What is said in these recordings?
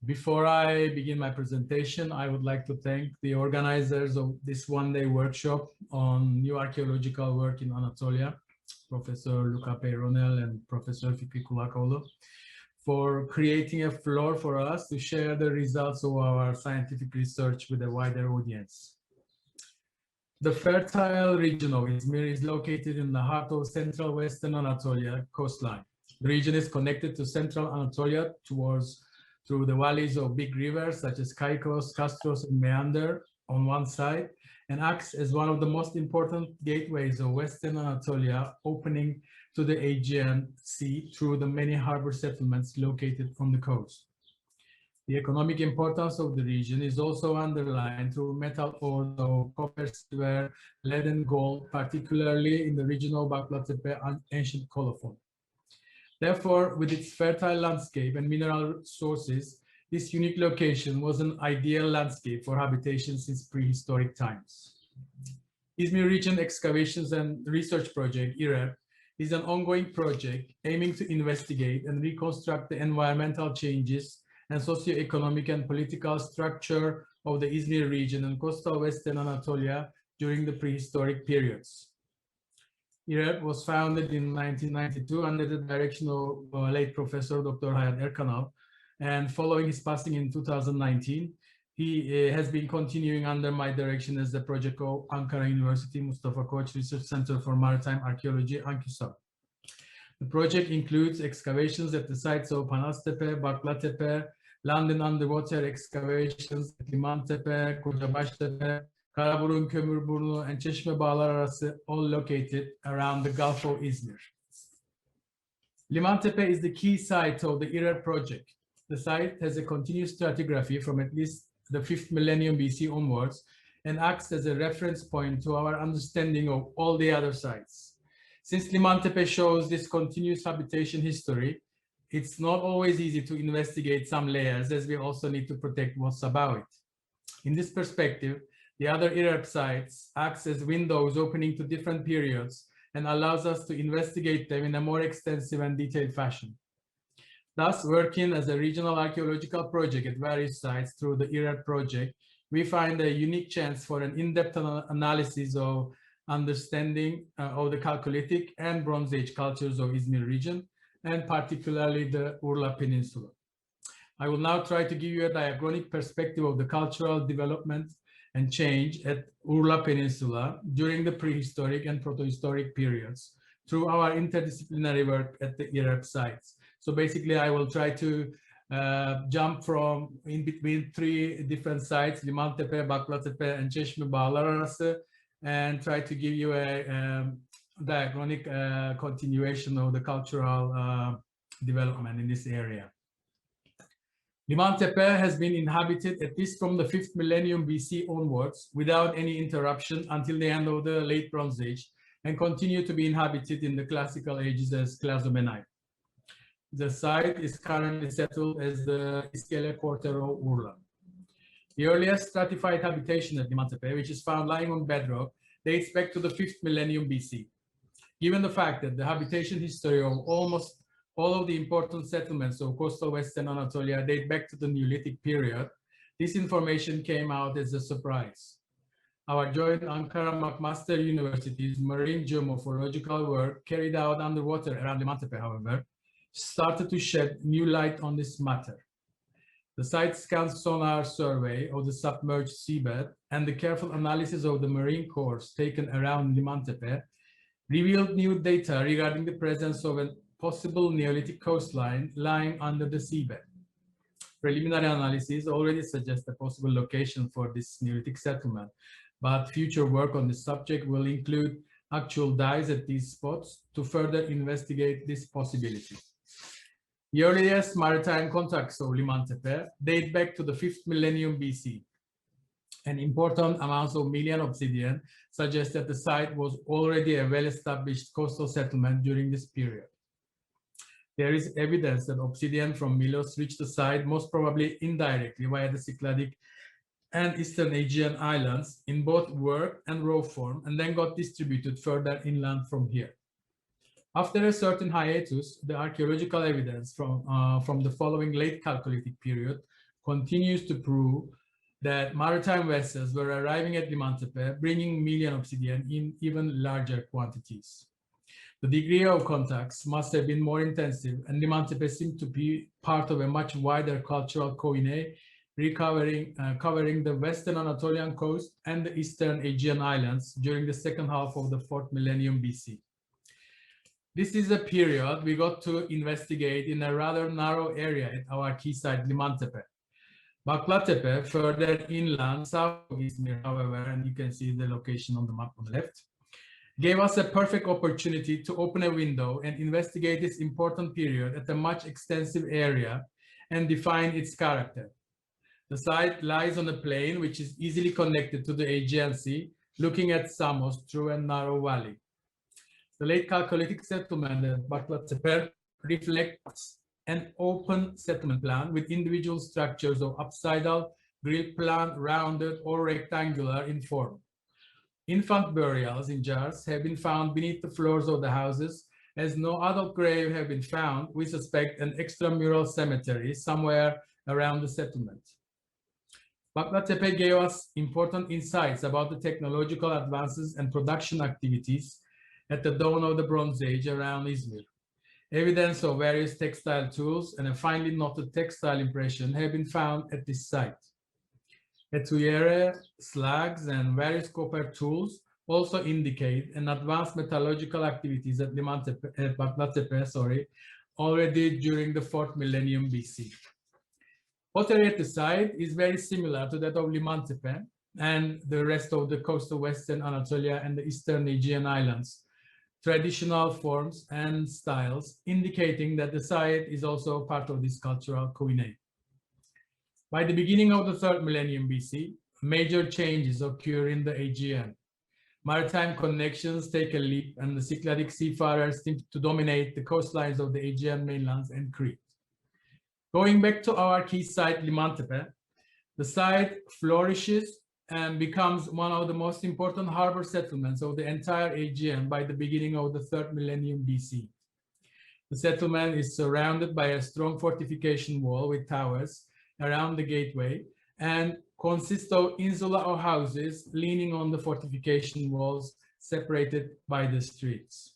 Before I begin my presentation, I would like to thank the organizers of this one-day workshop on new archaeological work in Anatolia, Professor Luca Peyronel and Professor Fikri Kulakoğlu, for creating a floor for us to share the results of our scientific research with a wider audience. The fertile region of Izmir is located in the heart of central western Anatolia coastline. The region is connected to central Anatolia through the valleys of big rivers such as Caicos, Castros, and Meander on one side, and acts as one of the most important gateways of western Anatolia, opening to the Aegean Sea through the many harbor settlements located on the coast. The economic importance of the region is also underlined through metal ores of copper, silver, lead, and gold, particularly in the region of Baklatepe and ancient colophon. Therefore, with its fertile landscape and mineral sources, this unique location was an ideal landscape for habitation since prehistoric times. Izmir Region Excavations and Research Project, IREP, is an ongoing project aiming to investigate and reconstruct the environmental changes and socio-economic and political structure of the Izmir region and coastal western Anatolia during the prehistoric periods. IREP was founded in 1992 under the direction of late Professor Dr. Hayat Erkanal, and following his passing in 2019, he has been continuing under my direction as the project of Ankara University Mustafa Koç Research Center for Maritime Archaeology, ANKÜSAR. The project includes excavations at the sites of Panastepe, Baklatepe, land and underwater excavations at Limantepe, Kocabaştepe, Karaburun, Kömürburnu, and Çeşme Bağlar Arası, all located around the Gulf of Izmir. Limantepe is the key site of the IREP project. The site has a continuous stratigraphy from at least the 5th millennium BC onwards and acts as a reference point to our understanding of all the other sites. Since Limantepe shows this continuous habitation history, it's not always easy to investigate some layers, as we also need to protect what's about it. In this perspective, the other IREP sites acts as windows opening to different periods and allows us to investigate them in a more extensive and detailed fashion. Thus, working as a regional archaeological project at various sites through the IREP project, we find a unique chance for an in-depth analysis of understanding of the Chalcolithic and Bronze Age cultures of Izmir region, and particularly the Urla Peninsula. I will now try to give you a diachronic perspective of the cultural development and change at Urla Peninsula during the prehistoric and protohistoric periods through our interdisciplinary work at the IREP sites. So basically, I will try to jump from in between three different sites, Limantepe, Baklatepe, and Çeşme Bağlar Arası, and try to give you a diachronic continuation of the cultural development in this area. Limantepe has been inhabited at least from the 5th millennium BC onwards without any interruption until the end of the late Bronze Age, and continued to be inhabited in the classical ages as Clazomenite. The site is currently settled as the Iskele Quarter of Urla. The earliest stratified habitation at Limantepe, which is found lying on bedrock, dates back to the 5th millennium BC. Given the fact that the habitation history of almost all of the important settlements of coastal western Anatolia date back to the Neolithic period, this information came out as a surprise. Our joint Ankara McMaster University's marine geomorphological work carried out underwater around Limantepe, however, started to shed new light on this matter. The site scan sonar survey of the submerged seabed and the careful analysis of the marine cores taken around Limantepe revealed new data regarding the presence of a possible Neolithic coastline lying under the seabed. Preliminary analysis already suggests a possible location for this Neolithic settlement, but future work on this subject will include actual dives at these spots to further investigate this possibility. The earliest maritime contacts of Limantepe date back to the 5th millennium BC. And important amounts of Melian obsidian suggest that the site was already a well-established coastal settlement during this period. There is evidence that obsidian from Milos reached the site most probably indirectly via the Cycladic and Eastern Aegean islands in both work and raw form, and then got distributed further inland from here. After a certain hiatus, the archaeological evidence from the following late Chalcolithic period continues to prove that maritime vessels were arriving at Limantepe, bringing million obsidian in even larger quantities. The degree of contacts must have been more intensive, and Limantepe seemed to be part of a much wider cultural koine, covering the western Anatolian coast and the eastern Aegean islands during the second half of the 4th millennium BC. This is a period we got to investigate in a rather narrow area at our key site, Limantepe. Baklatepe, further inland, south of Izmir, however, and you can see the location on the map on the left, gave us a perfect opportunity to open a window and investigate this important period at a much extensive area and define its character. The site lies on a plain which is easily connected to the Aegean Sea, looking at Samos through a narrow valley. The late Chalcolithic settlement at Baklatepe reflects an open settlement plan with individual structures of apsidal, grille plan, rounded, or rectangular in form. Infant burials in jars have been found beneath the floors of the houses. As no adult grave have been found, we suspect an extramural cemetery somewhere around the settlement. Baklatepe gave us important insights about the technological advances and production activities at the dawn of the Bronze Age around Izmir. Evidence of various textile tools and a finely knotted textile impression have been found at this site. Etuyere, slags, and various copper tools also indicate an advanced metallurgical activities at Baklatepe, already during the 4th millennium BC. Pottery at the site is very similar to that of Limantepe and the rest of the coast of Western Anatolia and the Eastern Aegean islands. Traditional forms and styles indicating that the site is also part of this cultural koine. By the beginning of the 3rd millennium BC, major changes occur in the Aegean. Maritime connections take a leap and the Cycladic seafarers seem to dominate the coastlines of the Aegean mainlands and Crete. Going back to our key site, Limantepe, the site flourishes and becomes one of the most important harbor settlements of the entire Aegean by the beginning of the 3rd millennium BC. The settlement is surrounded by a strong fortification wall with towers around the gateway and consists of insula of houses leaning on the fortification walls separated by the streets.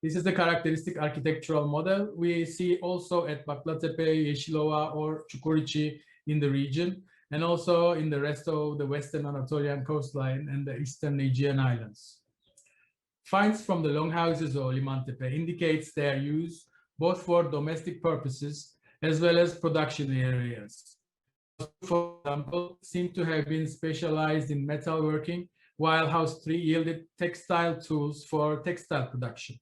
This is the characteristic architectural model we see also at Baklatepe, Yeşilova, or Çukurçi in the region, and also in the rest of the Western Anatolian coastline and the Eastern Aegean islands. Finds from the longhouses of Limantepe indicates their use both for domestic purposes as well as production areas. For example, seem to have been specialized in metalworking, while House 3 yielded textile tools for textile production.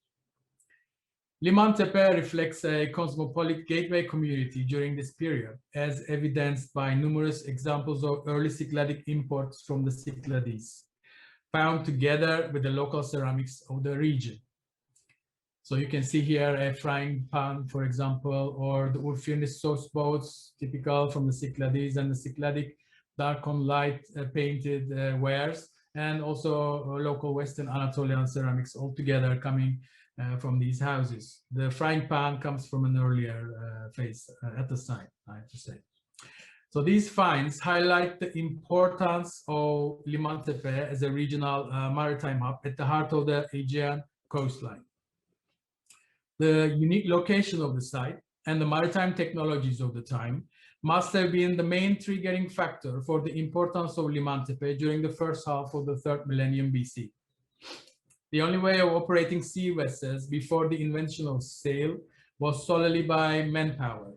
Limantepe reflects a cosmopolitan gateway community during this period, as evidenced by numerous examples of early Cycladic imports from the Cyclades, found together with the local ceramics of the region. So you can see here a frying pan, for example, or the Urfirnis sauce boats, typical from the Cyclades and the Cycladic dark on light painted wares, and also local Western Anatolian ceramics altogether coming from these houses. The frying pan comes from an earlier phase at the site, I have to say. So these finds highlight the importance of Limantepe as a regional maritime hub at the heart of the Aegean coastline. The unique location of the site and the maritime technologies of the time must have been the main triggering factor for the importance of Limantepe during the first half of the 3rd millennium BC. The only way of operating sea vessels before the invention of sail was solely by manpower.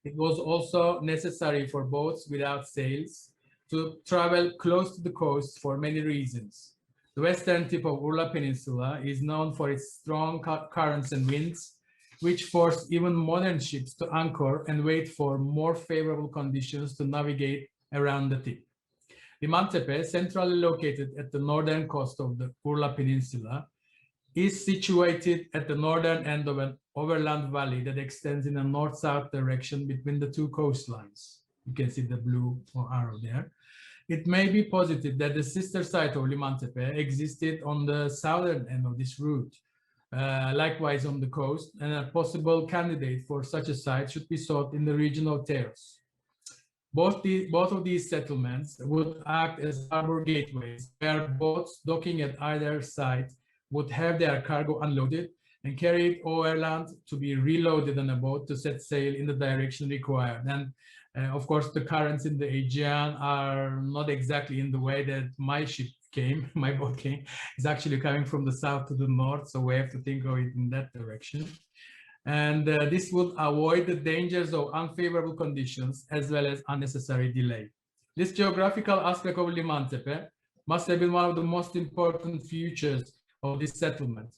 It was also necessary for boats without sails to travel close to the coast for many reasons. The western tip of Urla Peninsula is known for its strong currents and winds, which force even modern ships to anchor and wait for more favorable conditions to navigate around the tip. Limantepe, centrally located at the northern coast of the Urla Peninsula, is situated at the northern end of an overland valley that extends in a north-south direction between the two coastlines. You can see the blue arrow there. It may be posited that the sister site of Limantepe existed on the southern end of this route, likewise on the coast, and a possible candidate for such a site should be sought in the region of Teos. Both of these settlements would act as harbor gateways where boats docking at either side would have their cargo unloaded and carried overland to be reloaded on a boat to set sail in the direction required. And of course, the currents in the Aegean are not exactly in the way that my ship came, my boat came. It's actually coming from the south to the north, so we have to think of it in that direction. And this would avoid the dangers of unfavorable conditions as well as unnecessary delay. This geographical aspect of Liman Tepe must have been one of the most important features of this settlement.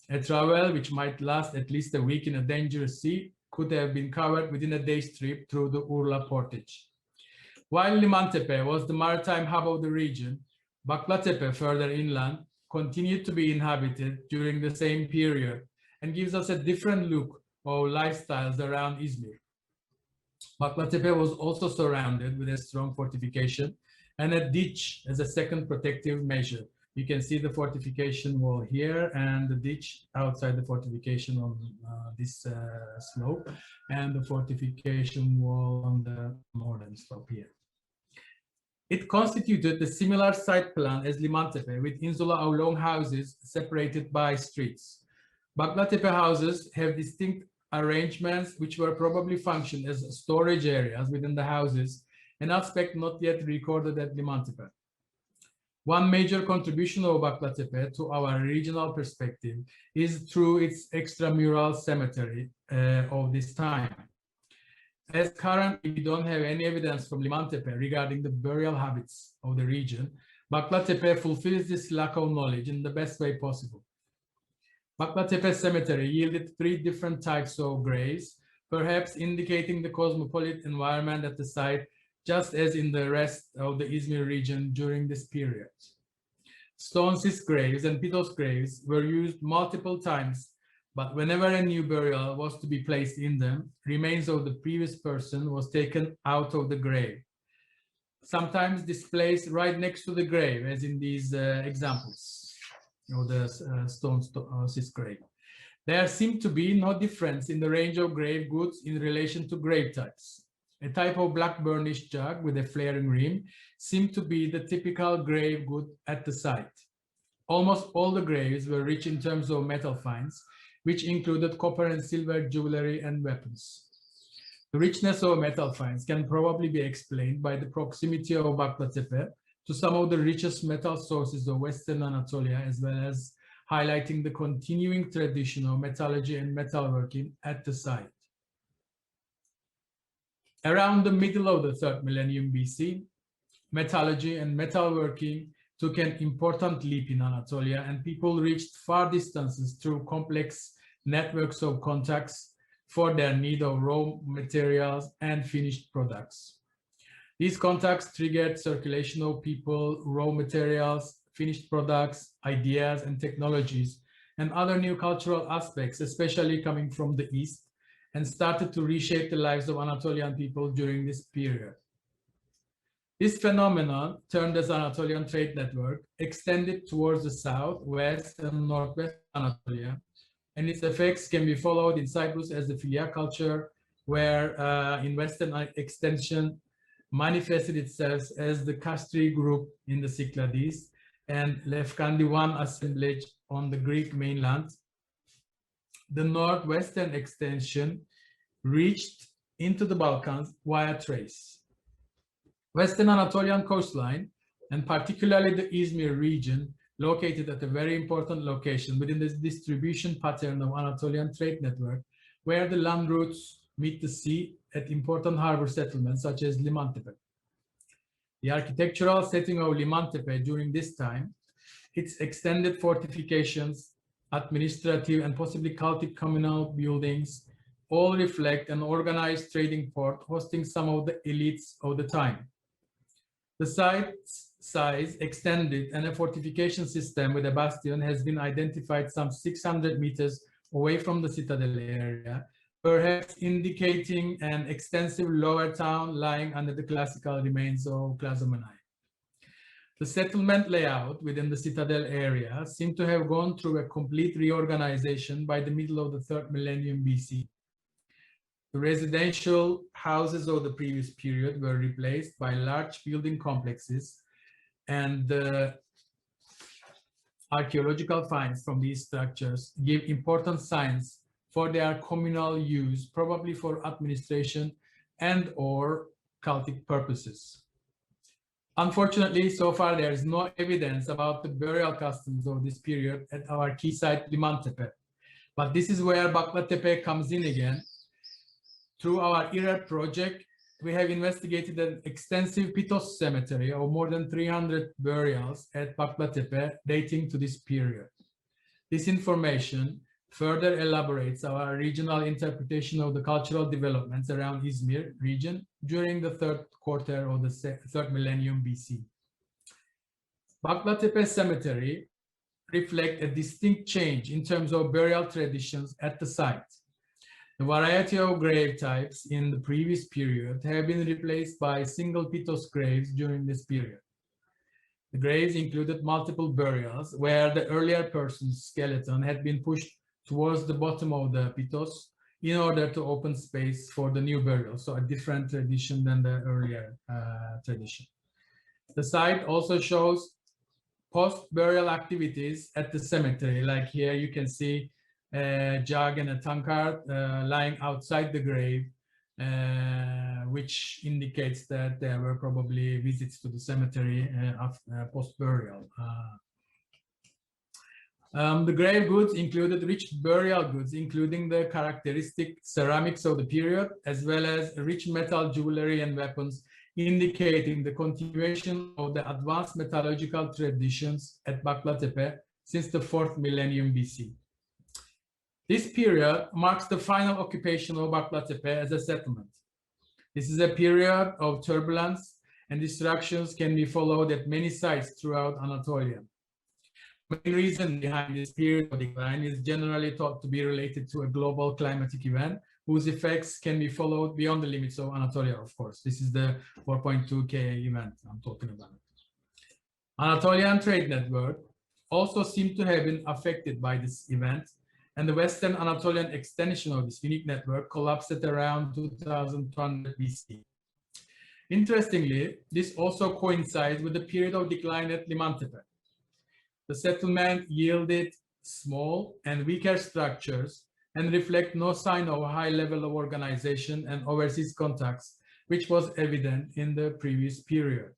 A travel which might last at least a week in a dangerous sea could have been covered within a day's trip through the Urla portage. While Liman Tepe was the maritime hub of the region, Bakla Tepe further inland continued to be inhabited during the same period and gives us a different look of lifestyles around Izmir. Bakla Tepe was also surrounded with a strong fortification and a ditch as a second protective measure. You can see the fortification wall here and the ditch outside the fortification on this slope, and the fortification wall on the northern slope here. It constituted a similar site plan as Liman Tepe, with insula of long houses separated by streets. Bakla Tepe houses have distinct arrangements which were probably functioned as storage areas within the houses, an aspect not yet recorded at Liman Tepe. One major contribution of Bakla Tepe to our regional perspective is through its extramural cemetery of this time. As currently we don't have any evidence from Liman Tepe regarding the burial habits of the region, Bakla Tepe fulfills this lack of knowledge in the best way possible. Bakla Tepe cemetery yielded 3 different types of graves, perhaps indicating the cosmopolitan environment at the site, just as in the rest of the Izmir region during this period. Stone cis graves and pitos graves were used multiple times, but whenever a new burial was to be placed in them, remains of the previous person was taken out of the grave, sometimes displaced right next to the grave, as in these examples of the stone cis grave. There seemed to be no difference in the range of grave goods in relation to grave types. A type of black burnished jug with a flaring rim seemed to be the typical grave good at the site. Almost all the graves were rich in terms of metal finds, which included copper and silver jewelry and weapons. The richness of metal finds can probably be explained by the proximity of Bakla Tepe to some of the richest metal sources of Western Anatolia, as well as highlighting the continuing tradition of metallurgy and metalworking at the site. Around the middle of the 3rd millennium BC, metallurgy and metalworking took an important leap in Anatolia, and people reached far distances through complex networks of contacts for their need of raw materials and finished products. These contacts triggered circulation of people, raw materials, finished products, ideas, and technologies, and other new cultural aspects, especially coming from the East, and started to reshape the lives of Anatolian people during this period. This phenomenon, termed as Anatolian trade network, extended towards the south, west, and northwest Anatolia, and its effects can be followed in Cyprus as the Filia culture, where in Western extension manifested itself as the Kastri group in the Cyclades, and Lefkandi I assemblage on the Greek mainland. The northwestern extension reached into the Balkans via Thrace. Western Anatolian coastline, and particularly the Izmir region, located at a very important location within this distribution pattern of Anatolian trade network, where the land routes meet the sea at important harbor settlements such as Liman Tepe. The architectural setting of Liman Tepe during this time, its extended fortifications, administrative and possibly cultic communal buildings, all reflect an organized trading port hosting some of the elites of the time. The site's size extended, and a fortification system with a bastion has been identified some 600 meters away from the citadel area, perhaps indicating an extensive lower town lying under the classical remains of Clazomenai. The settlement layout within the citadel area seemed to have gone through a complete reorganization by the middle of the 3rd millennium BC. The residential houses of the previous period were replaced by large building complexes, and the archaeological finds from these structures give important signs for their communal use, probably for administration and or cultic purposes. Unfortunately, so far there is no evidence about the burial customs of this period at our key site Limantepe. But this is where Baklatepe comes in again. Through our IRER project, we have investigated an extensive Pitos cemetery of more than 300 burials at Baklatepe dating to this period. This information further elaborates our regional interpretation of the cultural developments around Izmir region during the third quarter of the third millennium BC. Baklatepe cemetery reflects a distinct change in terms of burial traditions at the site. The variety of grave types in the previous period have been replaced by single Pitos graves during this period. The graves included multiple burials where the earlier person's skeleton had been pushed towards the bottom of the Pitos in order to open space for the new burial, so a different tradition than the earlier tradition. The site also shows post-burial activities at the cemetery, like here you can see a jug and a tankard lying outside the grave, which indicates that there were probably visits to the cemetery post-burial. The grave goods included rich burial goods, including the characteristic ceramics of the period, as well as rich metal jewelry and weapons, indicating the continuation of the advanced metallurgical traditions at Baklatepe since the 4th millennium BC. This period marks the final occupation of Baklatepe as a settlement. This is a period of turbulence, and destructions can be followed at many sites throughout Anatolia. The main reason behind this period of decline is generally thought to be related to a global climatic event whose effects can be followed beyond the limits of Anatolia, of course. This is the 4.2 Ka event I'm talking about. Anatolian trade network also seemed to have been affected by this event, and the Western Anatolian extension of this unique network collapsed at around 2200 BC. Interestingly, this also coincides with the period of decline at Limantepe. The settlement yielded small and weaker structures and reflect no sign of a high level of organization and overseas contacts, which was evident in the previous period.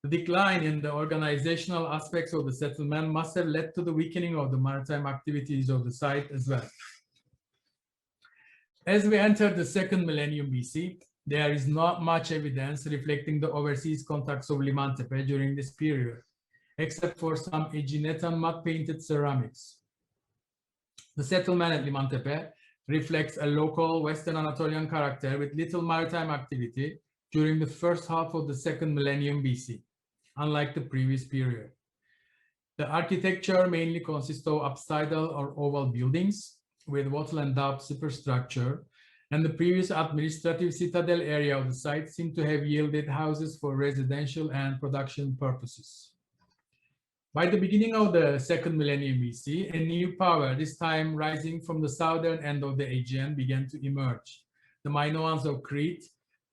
The decline in the organizational aspects of the settlement must have led to the weakening of the maritime activities of the site as well. As we enter the 2nd millennium BC, there is not much evidence reflecting the overseas contacts of Limantepe during this period, except for some Aeginetan mud-painted ceramics. The settlement at Limantepe reflects a local Western Anatolian character with little maritime activity during the first half of the 2nd millennium BC, unlike the previous period. The architecture mainly consists of apsidal or oval buildings with wattle and dab superstructure, and the previous administrative citadel area of the site seemed to have yielded houses for residential and production purposes. By the beginning of the 2nd millennium BC, a new power, this time rising from the southern end of the Aegean, began to emerge. The Minoans of Crete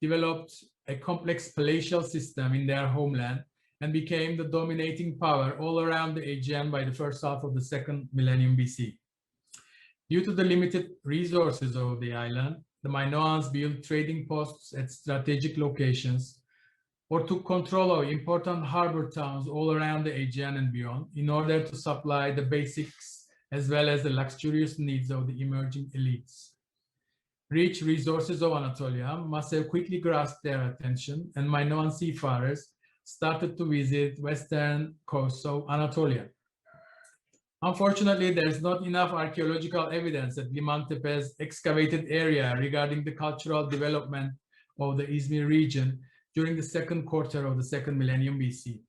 developed a complex palatial system in their homeland and became the dominating power all around the Aegean by the first half of the 2nd millennium BC. Due to the limited resources of the island, the Minoans built trading posts at strategic locations or took control of important harbor towns all around the Aegean and beyond in order to supply the basics as well as the luxurious needs of the emerging elites. Rich resources of Anatolia must have quickly grasped their attention, and Minoan seafarers started to visit western coasts of Anatolia. Unfortunately, there is not enough archaeological evidence at Limantepe's excavated area regarding the cultural development of the Izmir region during the 2nd quarter of the 2nd millennium BC.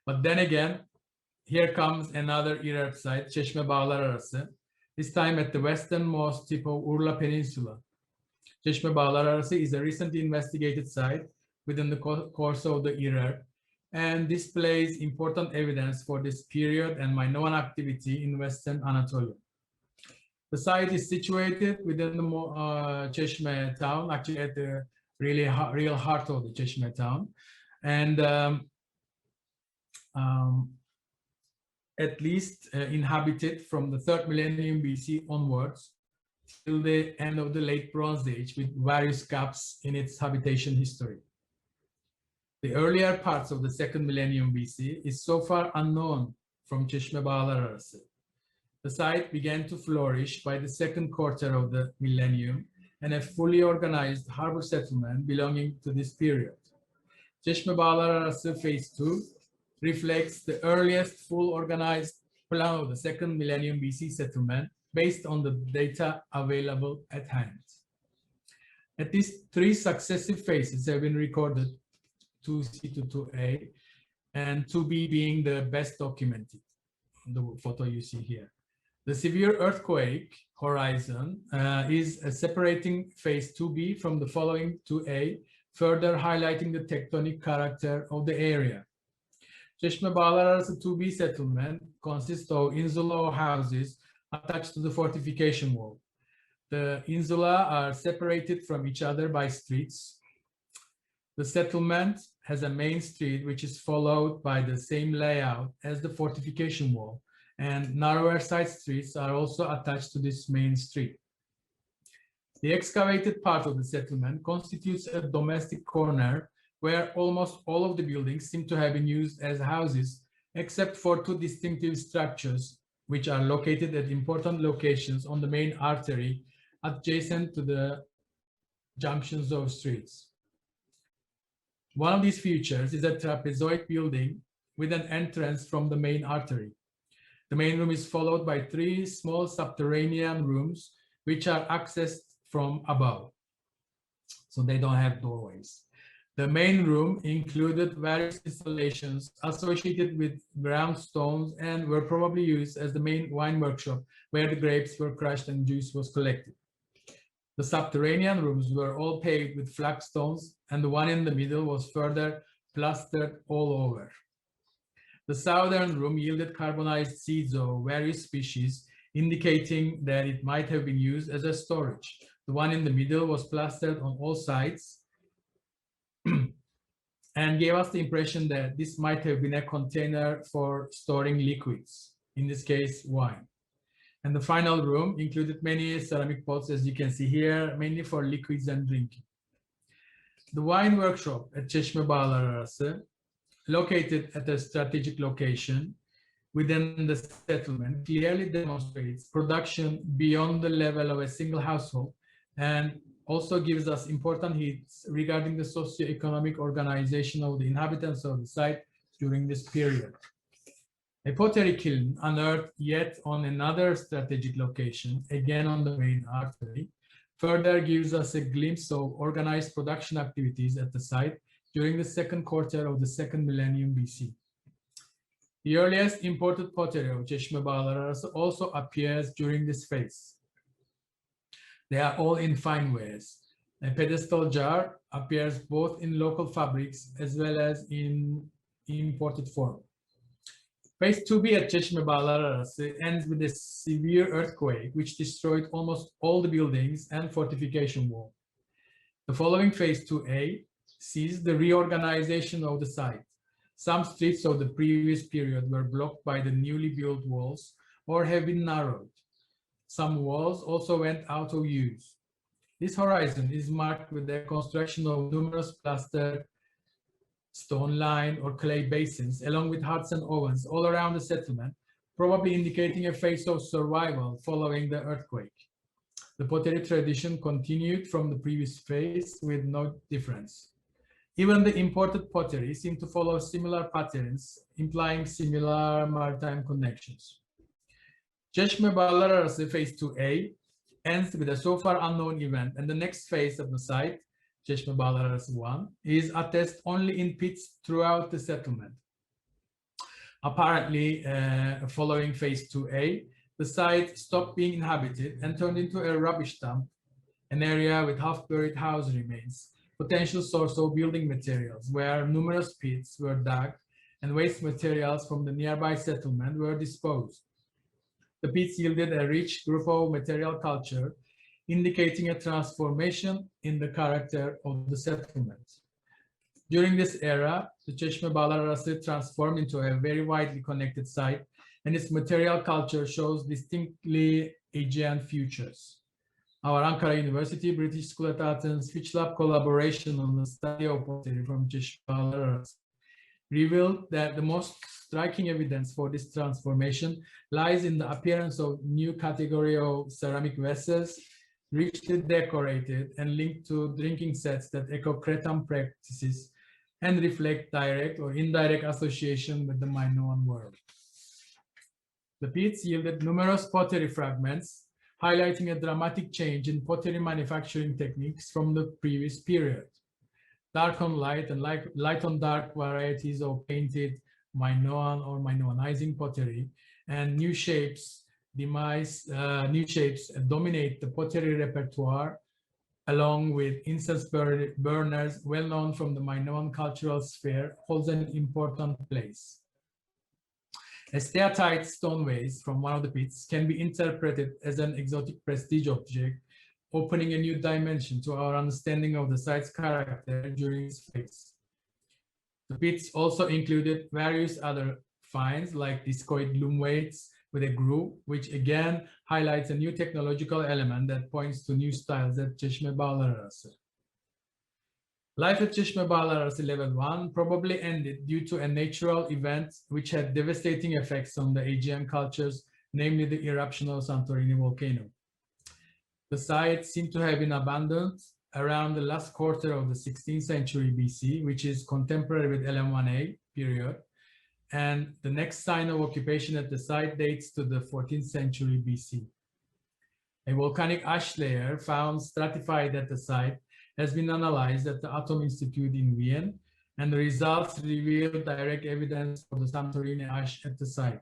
But then again, here comes another IRER site, Çeşme Bağlar Arası, this time at the westernmost tip of Urla Peninsula. Çeşme Bağlar Arası is a recently investigated site within the course of the IRER and displays important evidence for this period and Minoan activity in Western Anatolia. The site is situated within the Çeşme town, actually at the real heart of the Çeşme town, and at least inhabited from the 3rd millennium BC onwards till the end of the late Bronze Age, with various gaps in its habitation history. The earlier parts of the 2nd millennium BC is so far unknown from Çeşme Bağlar Arası. The site began to flourish by the 2nd quarter of the millennium and a fully organized harbor settlement belonging to this period. Çeşme Bağlar Arası Phase 2 reflects the earliest full organized plan of the 2nd millennium BC settlement based on the data available at hand. At least 3 successive phases have been recorded, 2C to 2A, and 2B being the best documented, the photo you see here. The severe earthquake horizon is separating phase 2B from the following 2A, further highlighting the tectonic character of the area. Çeşme Bağlar Arası 2B settlement consists of insula houses attached to the fortification wall. The insula are separated from each other by streets. The settlement has a main street which is followed by the same layout as the fortification wall, and narrower side streets are also attached to this main street. The excavated part of the settlement constitutes a domestic corner where almost all of the buildings seem to have been used as houses, except for 2 distinctive structures which are located at important locations on the main artery adjacent to the junctions of streets. One of these features is a trapezoid building with an entrance from the main artery. The main room is followed by 3 small subterranean rooms which are accessed from above, so they don't have doorways. The main room included various installations associated with ground stones and were probably used as the main wine workshop where the grapes were crushed and juice was collected. The subterranean rooms were all paved with flagstones, and the one in the middle was further plastered all over. The southern room yielded carbonized seeds of various species, indicating that it might have been used as a storage. The one in the middle was plastered on all sides and gave us the impression that this might have been a container for storing liquids, in this case, wine. And the final room included many ceramic pots, as you can see here, mainly for liquids and drinking. The wine workshop at Çeşme Bağlar Arası, located at a strategic location within the settlement, clearly demonstrates production beyond the level of a single household and also gives us important hints regarding the socio-economic organization of the inhabitants of the site during this period. A pottery kiln unearthed yet on another strategic location, again on the main artery, further gives us a glimpse of organized production activities at the site during the 2nd quarter of the 2nd millennium BC. The earliest imported pottery of Çeşme Bağlar Arası also appears during this phase. They are all in fine wares. A pedestal jar appears both in local fabrics as well as in imported form. Phase 2B at Çeşme Bağlar Arası ends with a severe earthquake which destroyed almost all the buildings and fortification wall. The following Phase 2A sees the reorganization of the site. Some streets of the previous period were blocked by the newly built walls or have been narrowed. Some walls also went out of use. This horizon is marked with the construction of numerous plaster, stone line or clay basins, along with huts and ovens all around the settlement, probably indicating a phase of survival following the earthquake. The pottery tradition continued from the previous phase with no difference. Even the imported pottery seemed to follow similar patterns, implying similar maritime connections. Çeşme Bağlar Arası Phase 2A ends with a so far unknown event, and the next phase of the site, Çeşme Bağlar Arası 1, is attested only in pits throughout the settlement. Apparently, following Phase 2A, the site stopped being inhabited and turned into a rubbish dump, an area with half-buried house remains, potential source of building materials, where numerous pits were dug and waste materials from the nearby settlement were disposed. The pits yielded a rich group of material culture, indicating a transformation in the character of the settlement. During this era, the Çeşme Bağlar Arası transformed into a very widely connected site, and its material culture shows distinctly Aegean features. Our Ankara University, British School at Athens, FitchLab collaboration on the study of pottery from Çeşme Bağlar Arası revealed that the most striking evidence for this transformation lies in the appearance of new category of ceramic vessels, richly decorated and linked to drinking sets that echo Cretan practices and reflect direct or indirect association with the Minoan world. The pits yielded numerous pottery fragments, highlighting a dramatic change in pottery manufacturing techniques from the previous period. Dark on light and light on dark varieties of painted Minoan or Minoanizing pottery and new shapes dominate the pottery repertoire, along with incense burners, well known from the Minoan cultural sphere, holds an important place. A steatite stone vase from one of the pits can be interpreted as an exotic prestige object, opening a new dimension to our understanding of the site's character during its phase. The pits also included various other finds like discoid loom weights with a groove, which again highlights a new technological element that points to new styles at Çeşme Bağlar Arası. Life at Çeşme Bağlar Arası Level 1 probably ended due to a natural event which had devastating effects on the Aegean cultures, namely the eruption of Santorini volcano. The site seemed to have been abandoned around the last quarter of the 16th century BC, which is contemporary with LM1A period, and the next sign of occupation at the site dates to the 14th century BC. A volcanic ash layer found stratified at the site has been analyzed at the Atom Institute in Vienna, and the results reveal direct evidence for the Santorini ash at the site.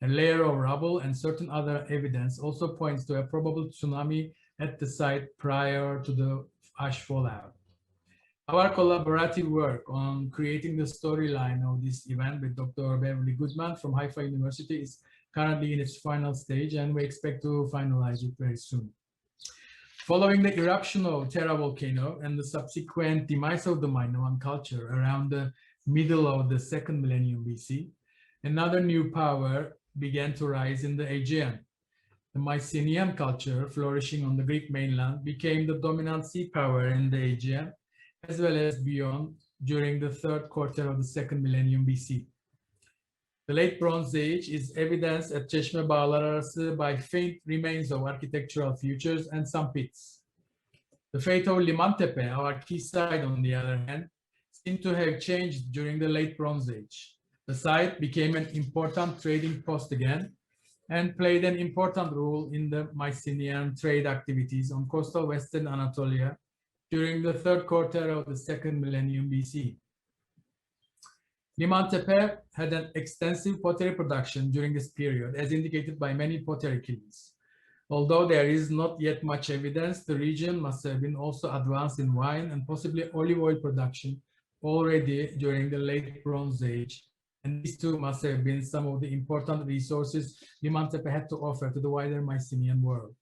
A layer of rubble and certain other evidence also points to a probable tsunami at the site prior to the ash fallout. Our collaborative work on creating the storyline of this event with Dr. Beverly Goodman from Haifa University is currently in its final stage, and we expect to finalize it very soon. Following the eruption of Terra volcano and the subsequent demise of the Minoan culture around the middle of the second millennium BC, another new power began to rise in the Aegean. The Mycenaean culture, flourishing on the Greek mainland, became the dominant sea power in the Aegean, as well as beyond, during the third quarter of the second millennium BC. The late Bronze Age is evidenced at Çeşme Bağlar Arası by faint remains of architectural features and some pits. The fate of Limantepe, our key site on the other hand, seemed to have changed during the late Bronze Age. The site became an important trading post again and played an important role in the Mycenaean trade activities on coastal Western Anatolia during the third quarter of the second millennium BC. Limantepe had an extensive pottery production during this period, as indicated by many pottery kilns. Although there is not yet much evidence, the region must have been also advanced in wine and possibly olive oil production already during the late Bronze Age. And these two must have been some of the important resources Limantepe had to offer to the wider Mycenaean world.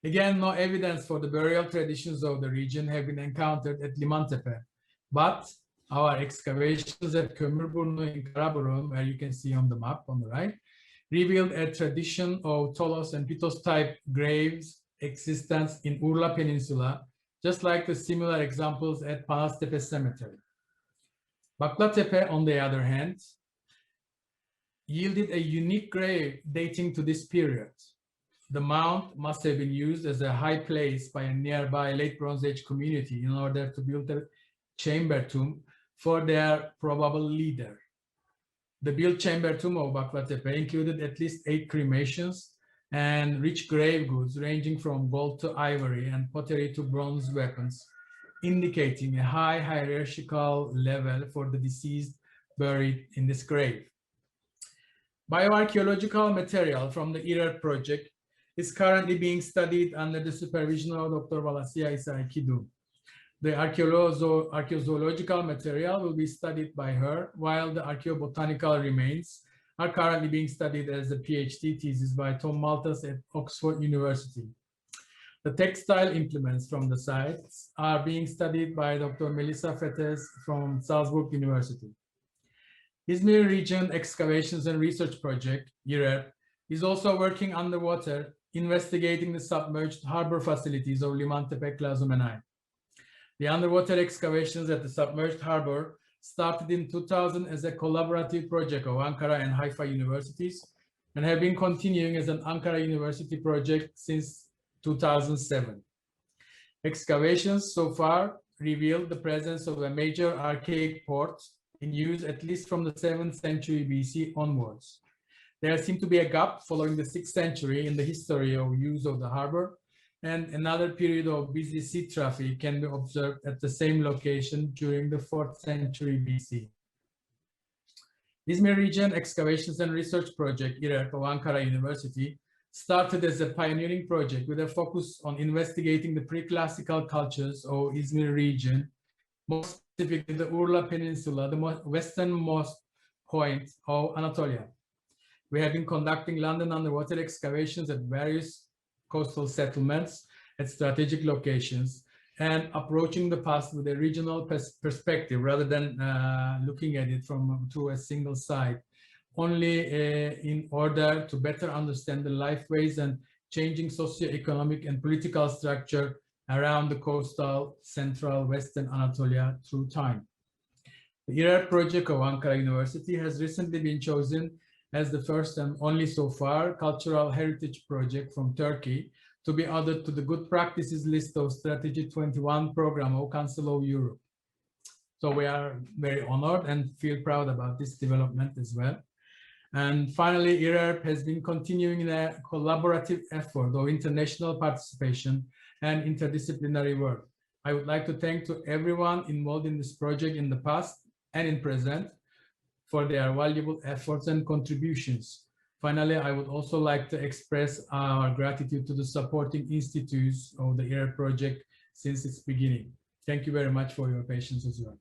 Again, no evidence for the burial traditions of the region have been encountered at Limantepe, but our excavations at Kömürburnu in Karaburun, where you can see on the map on the right, revealed a tradition of Tolos and Pitos type graves existence in Urla Peninsula, just like the similar examples at Panastepe Cemetery. Baklatepe, on the other hand, yielded a unique grave dating to this period. The mound must have been used as a high place by a nearby late Bronze Age community in order to build a chamber tomb for their probable leader. The built chamber tomb of Baklatepe included at least 8 cremations and rich grave goods ranging from gold to ivory and pottery to bronze weapons, indicating a high hierarchical level for the deceased buried in this grave. Bioarchaeological material from the IRER project is currently being studied under the supervision of Dr. Valasia Isaikidu. The archaeozoological material will be studied by her, while the archaeobotanical remains are currently being studied as a PhD thesis by Tom Malthus at Oxford University. The textile implements from the sites are being studied by Dr. Melissa Fetes from Salzburg University. Izmir Region Excavations and Research Project, IREP, is also working underwater, investigating the submerged harbor facilities of Liman Tepe Klazumenay. The underwater excavations at the submerged harbor started in 2000 as a collaborative project of Ankara and Haifa universities and have been continuing as an Ankara University project since 2007. Excavations so far revealed the presence of a major archaic port in use at least from the 7th century BC onwards. There seemed to be a gap following the 6th century in the history of use of the harbor, and another period of busy sea traffic can be observed at the same location during the 4th century BC. Izmir Region Excavations and Research Project, IREP, of Ankara University, started as a pioneering project with a focus on investigating the pre-classical cultures of Izmir region, more specifically the Urla Peninsula, the westernmost point of Anatolia. We have been conducting land and underwater excavations at various coastal settlements at strategic locations and approaching the past with a regional perspective rather than looking at it from through a single site, only in order to better understand the lifeways and changing socioeconomic and political structure around the coastal central western Anatolia through time. The IREP project of Ankara University has recently been chosen as the first and only so far cultural heritage project from Turkey to be added to the good practices list of Strategy 21 program of Council of Europe. So we are very honored and feel proud about this development as well. And finally, IREP has been continuing in a collaborative effort of international participation and interdisciplinary work. I would like to thank to everyone involved in this project in the past and in present for their valuable efforts and contributions. Finally, I would also like to express our gratitude to the supporting institutes of the IREP project since its beginning. Thank you very much for your patience as well.